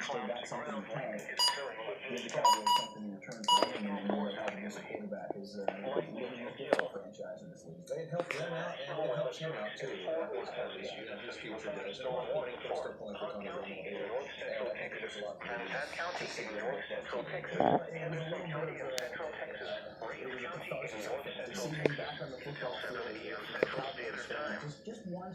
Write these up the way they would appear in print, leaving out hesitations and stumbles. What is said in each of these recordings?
they got something to play, give the Cowboys something in return for winning, and then more having as a quarterback is winning the football franchise in this league. It helped them out, and it helps him out too. His future does. Still pulling for Tony Romo here. I think there's a lot of County in north central Texas, Anderson County in central Texas, Reeves County in north central Texas, until 7 a.m. Central Standard Time,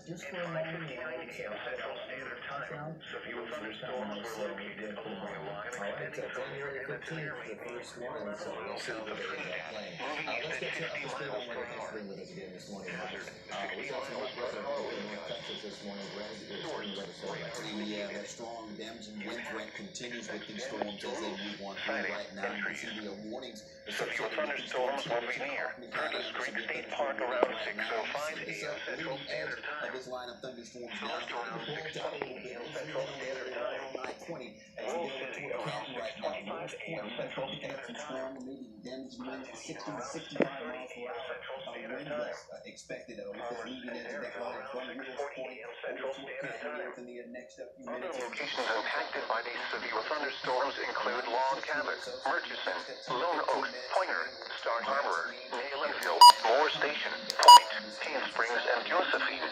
Just for a and moment, 5:59 a.m. Central Standard Time. Severe thunderstorms were located along a line extending from near Emmett-Lear Maple to 11 miles south of Trinidad, moving east at 50 miles per hour. Hazard, 60 miles per hour wind gusts. Source, Yeah, that strong damaging wind threat continues with these storms as they move on through right now. You see the warnings. Severe thunderstorms will be near Curtis Creek State Park around 6:05 a.m. Central Standard Time. This line of thunderstorms Just around 6:20 a.m. Central Standard Time. Rose City around 6:25 a.m. Central Standard Time. Maybe damaging winds of 60 to 65 miles per hour. Central Standard Time. Expected with Commerce this leading edge of that line around 6:40 a.m. Central Standard Time. in the next few Other minutes. locations impacted by these severe thunderstorms include Log Cabin, Murchison, Lone Oak, Pointer, Star Harbor, Naylandville, Moore Station, Point, Teen Springs, and Josephine.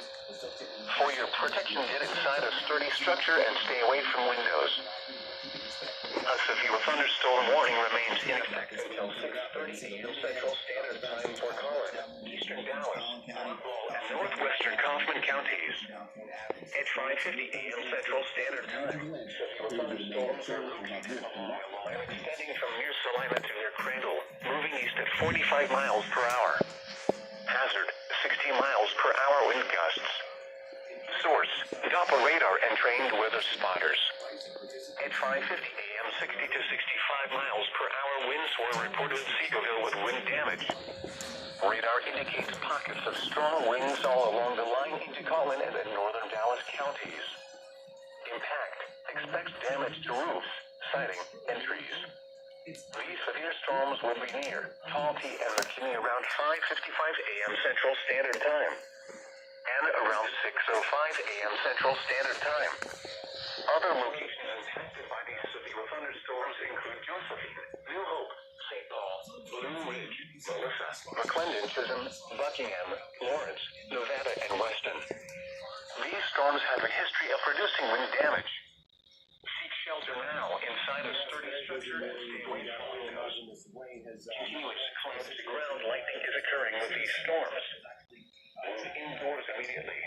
For your protection, get inside a sturdy structure and stay away from windows. A severe thunderstorm warning remains in effect until 6:30 a.m. Central Standard Time for Collin, Eastern Dallas, Rockwall, and northwestern Kaufman counties. At 5:50 a.m. Central Standard Time, severe thunderstorms are located along a line extending from near Salina to near Crandall, moving east at 45 miles per hour. Hazard, 60 miles per hour wind gusts. Source, Doppler radar and trained weather spotters. At 5:50 a.m., 60 to 65 miles per hour winds were reported in Seagoville with wind damage. Radar indicates pockets of strong winds all along the line into Collin and the northern Dallas counties. Impact. Expect damage to roofs, siding, and trees. These severe storms will be near Faulty and McKinney around 5:55 a.m. Central Standard Time and around 6:05 a.m. Central Standard Time. Other locations impacted by these severe thunderstorms include Josephine, New Hope, St. Paul, Blue Ridge, Melissa, McClendon, Chisholm, Buckingham, Lawrence, Nevada, and Weston. These storms have a history of producing wind damage. Seek shelter now inside a sturdy structure and stay away from windows. Continuous close-to-ground lightning is occurring with these storms. Move indoors immediately.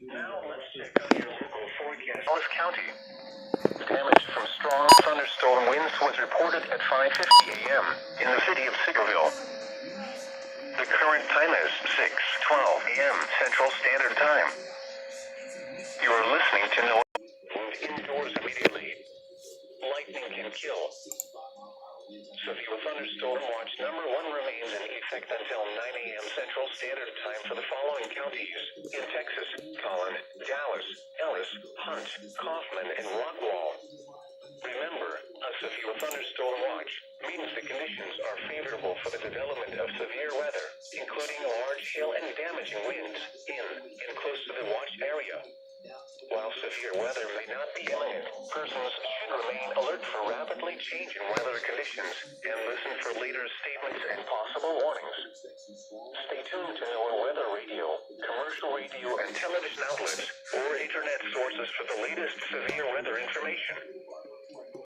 Now let's check on your local forecast. Dallas County. Damage from strong thunderstorm winds was reported at 5:50 a.m. in the city of Seagoville. The current time is 6:12 a.m. Central Standard Time. You are listening to NOAA. Move indoors immediately. Lightning can kill. Severe thunderstorm watch number 1 remains in effect until 9 a.m. Central Standard Time for the following counties in Texas: Collin, Dallas, Ellis, Hunt, Kaufman, and Rockwall. Remember, a severe thunderstorm watch means the conditions are favorable for the development of severe weather, including large hail and damaging winds in and close to the watched area. While severe weather may not be imminent, persons should remain alert for rapidly changing weather conditions and listen for later statements and possible warnings. Stay tuned to our weather radio, commercial radio and television outlets, or internet sources for the latest severe weather information.